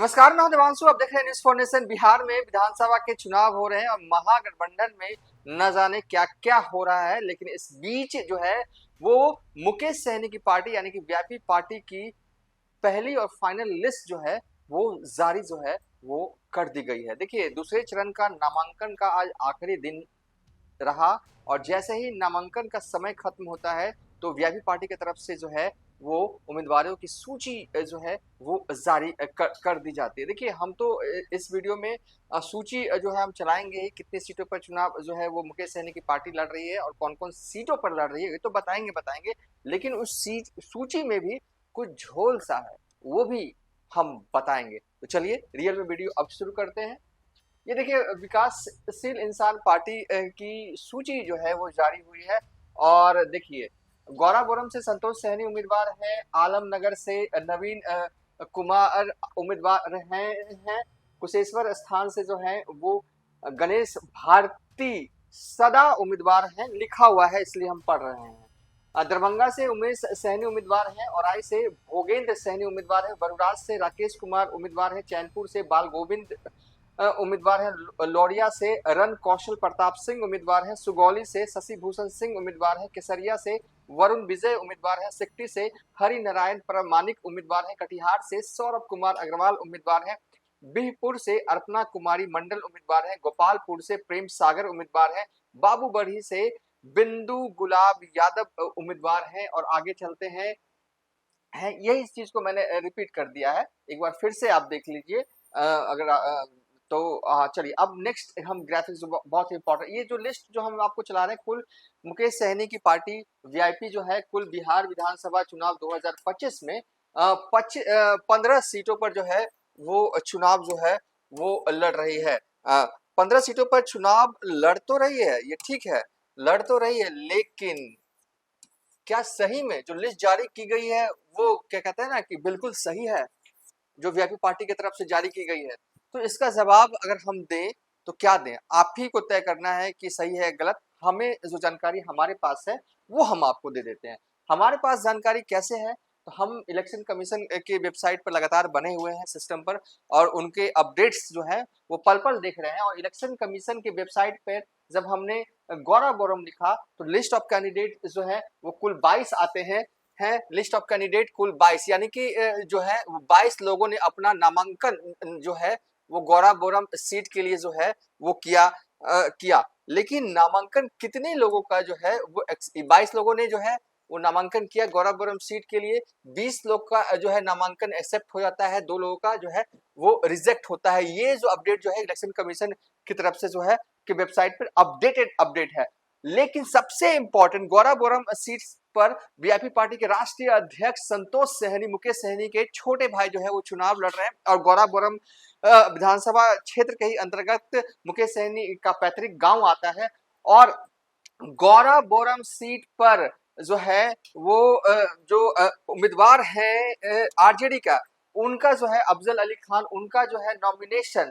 नमस्कार, मैं हूं देवांशु। आप देख रहे हैं न्यूज़ फॉर नेशन। बिहार में विधानसभा के चुनाव हो रहे हैं और महागठबंधन में न जाने क्या क्या हो रहा है, लेकिन इस बीच जो है वो मुकेश सहनी की पार्टी यानी कि वीआईपी पार्टी की पहली और फाइनल लिस्ट जो है वो जारी जो है वो कर दी गई है। देखिए, दूसरे चरण का नामांकन का आज आखिरी दिन रहा और जैसे ही नामांकन का समय खत्म होता है तो वीआईपी पार्टी की तरफ से जो है वो उम्मीदवारों की सूची जो है वो जारी कर दी जाती है। देखिए, हम तो इस वीडियो में सूची जो है हम चलाएंगे ही, कितनी सीटों पर चुनाव जो है वो मुकेश सहनी की पार्टी लड़ रही है और कौन कौन सीटों पर लड़ रही है ये तो बताएंगे, लेकिन उस सूची में भी कुछ झोल सा है, वो भी हम बताएंगे। तो चलिए रियल में वीडियो अब शुरू करते हैं। ये देखिए, विकासशील इंसान पार्टी की सूची जो है वो जारी हुई है और देखिए, गौराबोरम से संतोष सहनी उम्मीदवार है, आलमनगर से नवीन कुमार उम्मीदवार हैं, कुशेश्वर स्थान से जो है वो गणेश भारती सदा उम्मीदवार हैं, लिखा हुआ है इसलिए हम पढ़ रहे हैं। दरभंगा से उमेश सहनी उम्मीदवार हैं, औराई से भोगेंद्र सहनी उम्मीदवार है, बरुराज से राकेश कुमार उम्मीदवार है, चैनपुर से बाल गोविंद उम्मीदवार है, लौरिया से रन कौशल प्रताप सिंह उम्मीदवार है, सुगौली से शशि भूषण सिंह उम्मीदवार है, केसरिया से वरुण विजय उम्मीदवार है, सिकटी से हरि नारायण प्रामाणिक उम्मीदवार है, कटिहार से सौरभ कुमार अग्रवाल उम्मीदवार है, बिहपुर से अर्पणा कुमारी मंडल उम्मीदवार है, गोपालपुर से प्रेम सागर उम्मीदवार है, बाबू बढ़ी से बिंदु गुलाब यादव उम्मीदवार है और आगे चलते हैं। यही इस चीज को मैंने रिपीट कर दिया है, एक बार फिर से आप देख लीजिए। अगर तो चलिए अब नेक्स्ट हम ग्राफिक्स बहुत ही इंपॉर्टेंट, ये जो लिस्ट जो हम आपको चला रहे हैं, कुल मुकेश सहनी की पार्टी वीआईपी जो है कुल बिहार विधानसभा चुनाव 2025 में 15 सीटों पर जो है वो चुनाव जो है वो लड़ रही है। 15 सीटों पर चुनाव लड़ तो रही है, ये ठीक है, लड़ तो रही है, लेकिन क्या सही में जो लिस्ट जारी की गई है वो क्या कहते हैं ना कि बिल्कुल सही है, जो वीआईपी पार्टी की तरफ से जारी की गई है? तो इसका जवाब अगर हम दें तो क्या दें, आप ही को तय करना है कि सही है गलत। हमें जो जानकारी हमारे पास है वो हम आपको दे देते हैं। हमारे पास जानकारी कैसे है, तो हम इलेक्शन कमीशन के वेबसाइट पर लगातार बने हुए हैं सिस्टम पर और उनके अपडेट्स जो है वो पल पल देख रहे हैं। और इलेक्शन कमीशन के वेबसाइट पर जब हमने गौराबोरम लिखा तो लिस्ट ऑफ कैंडिडेट जो है वो कुल 22 आते हैं लिस्ट ऑफ कैंडिडेट कुल 22, यानी कि जो है 22 लोगों ने अपना नामांकन जो है वो गौराबोरम सीट के लिए जो है वो किया। लेकिन नामांकन कितने लोगों का जो है वो 22 लोगों ने जो है वो नामांकन किया गौराबोरम सीट के लिए। 20 लोग का जो है नामांकन एक्सेप्ट हो जाता है, 2 लोगों का जो है वो रिजेक्ट होता है। ये जो अपडेट जो है इलेक्शन कमीशन की तरफ से जो है कि वेबसाइट पर अपडेटेड अपडेट है। लेकिन सबसे इंपॉर्टेंट, गौराबोरम सीट पर वीआईपी पार्टी के राष्ट्रीय अध्यक्ष संतोष सहनी, मुकेश सहनी के छोटे भाई जो है वो चुनाव लड़ रहे हैं और गौराबोरम विधानसभा क्षेत्र के ही अंतर्गत मुकेश सहनी का पैतृक गांव आता है। और गौराबोरम सीट पर जो है वो जो उम्मीदवार है आरजेडी का, उनका जो है अफजल अली खान, उनका जो है नॉमिनेशन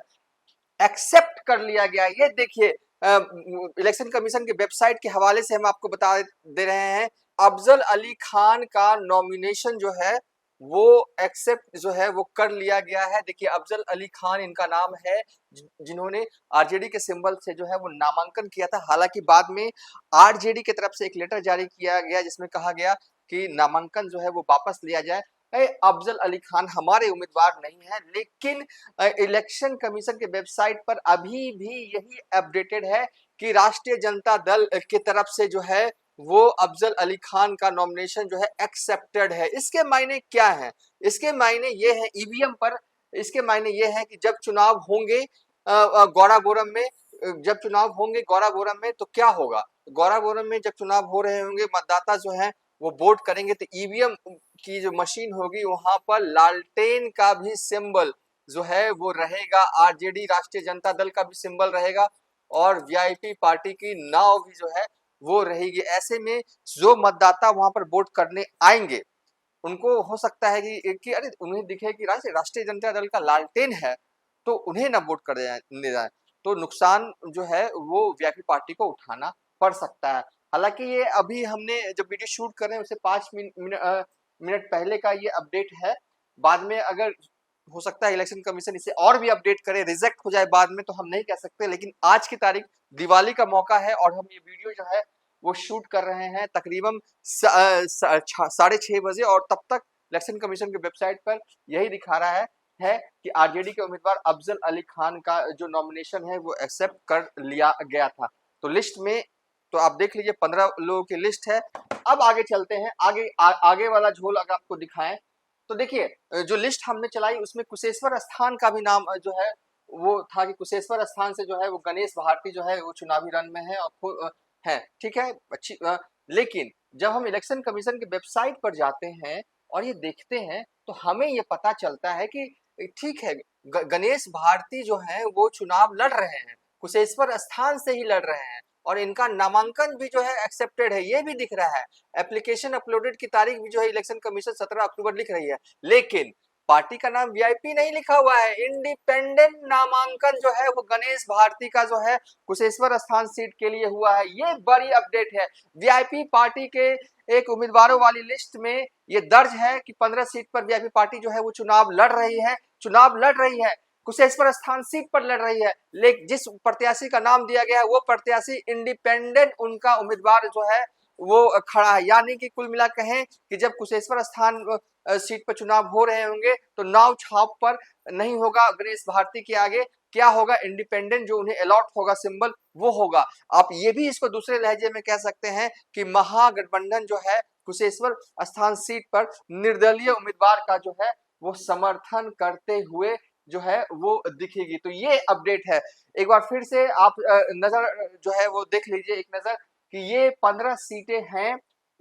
एक्सेप्ट कर लिया गया। ये देखिए, इलेक्शन कमीशन के वेबसाइट के हवाले से हम आपको बता दे रहे हैं, अफजल अली खान का नॉमिनेशन जो है वो एक्सेप्ट जो है वो कर लिया गया है। देखिए, अफजल अली खान इनका नाम है जिन्होंने आरजेडी के सिंबल से जो है वो नामांकन किया था। हालांकि बाद में आरजेडी की तरफ से एक लेटर जारी किया गया जिसमें कहा गया कि नामांकन जो है वो वापस लिया जाए। अफजल अली खान हमारे उम्मीदवार नहीं है, लेकिन इलेक्शन कमीशन के वेबसाइट पर अभी भी यही अपडेटेड है कि राष्ट्रीय जनता दल की तरफ से जो है वो अफजल अली खान का नॉमिनेशन जो है एक्सेप्टेड है। इसके मायने क्या है? इसके मायने ये है ईवीएम पर, इसके मायने ये है कि जब चुनाव होंगे गौराबोरम में, जब चुनाव होंगे गौराबोरम में तो क्या होगा, गौराबोरम में जब चुनाव हो रहे होंगे, मतदाता जो है वो वोट करेंगे तो ईवीएम की जो मशीन होगी वहां पर लालटेन का भी सिंबल जो है वो रहेगा, आरजेडी राष्ट्रीय जनता दल का भी सिंबल रहेगा और वीआईपी पार्टी की नाव भी जो है वो रहेगी। ऐसे में जो मतदाता वहां पर वोट करने आएंगे उनको हो सकता है कि अरे उन्हें दिखे कि राष्ट्रीय जनता दल का लालटेन है तो उन्हें ना वोट कर जाए, तो नुकसान जो है वो वीआईपी पार्टी को उठाना पड़ सकता है। हालांकि ये अभी हमने जब वीडियो शूट कर रहे हैं उससे 5 मिनट पहले का ये अपडेट है। बाद में अगर हो सकता है इलेक्शन कमीशन इसे और भी अपडेट करे, रिजेक्ट हो जाए बाद में, तो हम नहीं कह सकते। लेकिन आज की तारीख दिवाली का मौका है और हम ये वीडियो जो है वो शूट कर रहे हैं तकरीबन 6:30 बजे, और तब तक इलेक्शन कमीशन की वेबसाइट पर यही दिखा रहा है कि आरजेडी के उम्मीदवार अफजल अली खान का जो नॉमिनेशन है वो एक्सेप्ट कर लिया गया था। तो लिस्ट में तो आप देख लीजिए 15 लोगों की लिस्ट है। अब आगे चलते हैं, आगे वाला झोल अगर आपको दिखाएं तो देखिए जो लिस्ट हमने चलाई उसमें कुशेश्वर स्थान का भी नाम जो है वो था कि कुशेश्वर स्थान से जो है वो गणेश भारती जो है वो चुनावी रण में है और है, ठीक है, अच्छी लेकिन जब हम इलेक्शन कमीशन की वेबसाइट पर जाते हैं और ये देखते हैं तो हमें ये पता चलता है कि ठीक है, गणेश भारती जो है वो चुनाव लड़ रहे हैं, कुशेश्वर स्थान से ही लड़ रहे हैं और इनका नामांकन भी जो है एक्सेप्टेड है, ये भी दिख रहा है। एप्लीकेशन अपलोडेड की तारीख भी जो है इलेक्शन कमीशन 17 अक्टूबर लिख रही है, लेकिन पार्टी का नाम वीआईपी नहीं लिखा हुआ है। इंडिपेंडेंट नामांकन जो है वो गणेश भारती का जो है कुशेश्वर स्थान सीट के लिए हुआ है, ये बड़ी अपडेट है। वीआईपी पार्टी के एक उम्मीदवारों वाली लिस्ट में ये दर्ज है कि 15 सीट पर वीआईपी पार्टी जो है वो चुनाव लड़ रही है, कुशेश्वर स्थान सीट पर लड़ रही है। लेकिन जिस प्रत्याशी का नाम दिया गया है वो प्रत्याशी इंडिपेंडेंट उनका उम्मीदवार जो है वो खड़ा है। यानी कि कुल मिला कहें कि जब कुशेश्वर स्थान सीट पर चुनाव हो रहे होंगे तो नाव छाप पर नहीं होगा गणेश भारती के आगे, क्या होगा, इंडिपेंडेंट जो उन्हें अलॉट होगा सिंबल वो होगा। आप ये भी इसको दूसरे लहजे में कह सकते हैं कि महागठबंधन जो है कुशेश्वर स्थान सीट पर निर्दलीय उम्मीदवार का जो है वो समर्थन करते हुए जो है वो दिखेगी। तो ये अपडेट है। एक बार फिर से आप नजर जो है वो देख लीजिए एक नजर कि ये 15 सीटें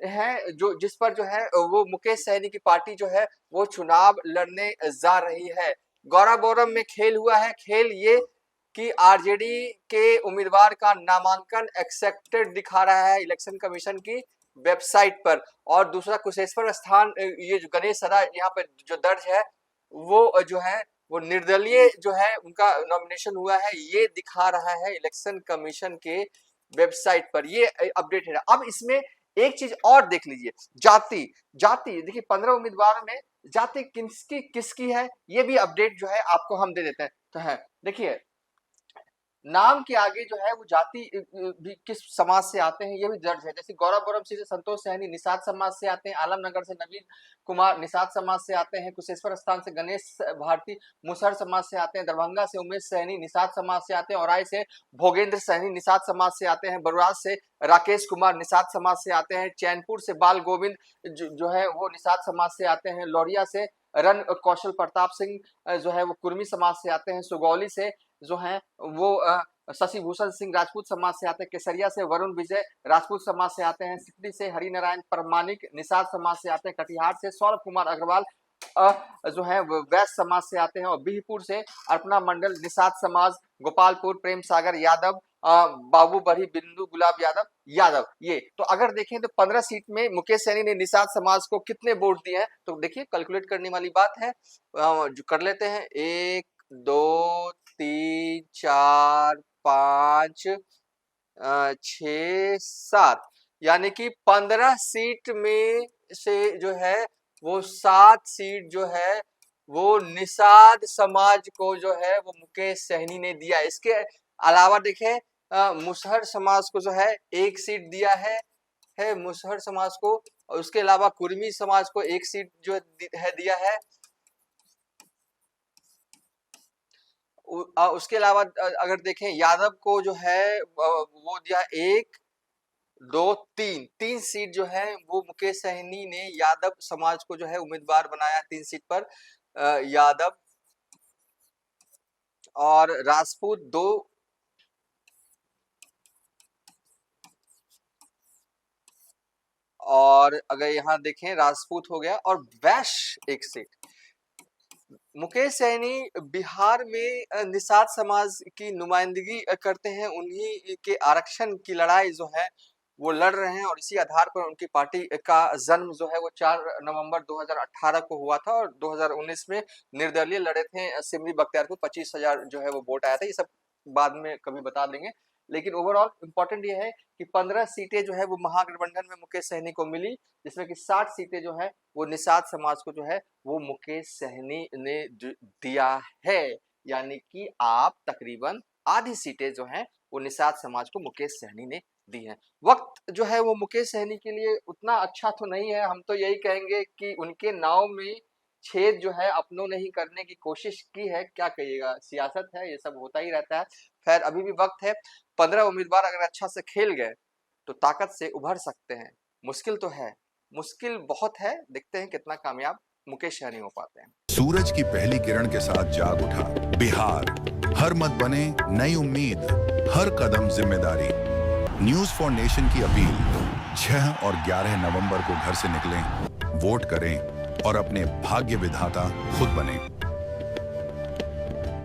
हैं जो जिस पर जो है वो मुकेश सहनी की पार्टी जो है वो चुनाव लड़ने जा रही है। गौराबोरम में खेल हुआ है, खेल ये कि आरजेडी के उम्मीदवार का नामांकन एक्सेप्टेड दिखा रहा है इलेक्शन कमीशन की वेबसाइट पर, और दूसरा कुशेश्वर स्थान ये जो गणेश सदा यहाँ पे जो दर्ज है वो जो है वो निर्दलीय जो है उनका नॉमिनेशन हुआ है, ये दिखा रहा है इलेक्शन कमीशन के वेबसाइट पर। ये अपडेट है। अब इसमें एक चीज और देख लीजिए, जाति जाति देखिए 15 उम्मीदवार में जाति किसकी किसकी है ये भी अपडेट जो है आपको हम दे देते हैं। तो है देखिए नाम के आगे जो है वो जाति भी किस समाज से आते हैं ये भी दर्ज है। जैसे गौराबोरम से संतोष सहनी निषाद समाज से आते हैं, आलमनगर से नवीन कुमार निषाद समाज से आते हैं, कुशेश्वर स्थान से गणेश भारती मुसहर समाज से आते हैं, दरभंगा से उमेश सहनी निषाद समाज से आते हैं, औराई से भोगेंद्र सहनी निषाद समाज से आते हैं, बरुराज से राकेश कुमार निषाद समाज से आते हैं, चैनपुर से बाल गोविंद जो है वो निषाद समाज से आते हैं, लौरिया से रन कौशल प्रताप सिंह जो है वो कुर्मी समाज से आते हैं, सुगौली से जो है वो शशि भूषण सिंह राजपूत समाज से आते हैं, केसरिया से वरुण विजय राजपूत समाज से आते हैं, सिकटी से हरिनारायण परमानिक निषाद समाज से आते हैं, कटिहार से सौरभ कुमार अग्रवाल जो है वैश्य समाज से आते हैं, और बिहपुर से अर्पणा मंडल निषाद समाज, गोपालपुर प्रेम सागर यादव, बाबू बड़ी बिंदु गुलाब यादव ये। तो अगर देखें तो 15 सीट में मुकेश सैनी ने निषाद समाज को कितने वोट दिए हैं तो देखिए कैलकुलेट करने वाली बात है, जो कर लेते हैं 1 2 3 4 5 6 7, यानी कि 15 सीट में से जो है वो 7 सीट जो है वो निषाद समाज को जो है वो मुकेश सहनी ने दिया। इसके अलावा देखें मुसहर समाज को जो है 1 सीट दिया है मुसहर समाज को, और उसके अलावा कुर्मी समाज को 1 सीट जो है दिया है। उसके अलावा अगर देखें यादव को जो है वो दिया 1 2 3 सीट जो है वो मुकेश सहनी ने यादव समाज को जो है उम्मीदवार बनाया 3 सीट पर, यादव और राजपूत 2, और अगर यहाँ देखें राजपूत हो गया, और वैश्य 1 सीट। मुकेश सहनी बिहार में निषाद समाज की नुमाइंदगी करते हैं, उन्हीं के आरक्षण की लड़ाई जो है वो लड़ रहे हैं, और इसी आधार पर उनकी पार्टी का जन्म जो है वो 4 नवंबर 2018 को हुआ था, और 2019 में निर्दलीय लड़े थे सिमरी बख्तियारपुर, 25,000 जो है वो वोट आया था। ये सब बाद में कभी बता देंगे। लेकिन ओवरऑल इंपॉर्टेंट ये है कि 15 सीटें जो है वो महागठबंधन में मुकेश सहनी को मिली, जिसमें कि 60 सीटें जो है वो निषाद समाज को जो है वो मुकेश सहनी ने दिया है। यानी कि आप तकरीबन आधी सीटें जो हैं वो निषाद समाज को मुकेश सहनी ने दी हैं। वक्त जो है वो मुकेश सहनी के लिए उतना अच्छा तो नहीं है, हम तो यही कहेंगे कि उनके नाव में छेद जो है अपनों ने ही करने की कोशिश की है। क्या कहिएगा, सियासत है, ये सब होता ही रहता है। खैर अभी भी वक्त है, 15 उम्मीदवार अगर अच्छा से खेल गए तो ताकत से उभर सकते हैं। मुश्किल तो है, मुश्किल बहुत है, देखते हैं कितना कामयाब मुकेश सहनी हो पाते हैं। सूरज की पहली किरण के साथ जाग उठा बिहार, हर मत बने नई उम्मीद, हर कदम जिम्मेदारी। न्यूज फॉर नेशन की अपील, 6 और 11 नवंबर को घर से निकलें, वोट करें और अपने भाग्य विधाता खुद बने।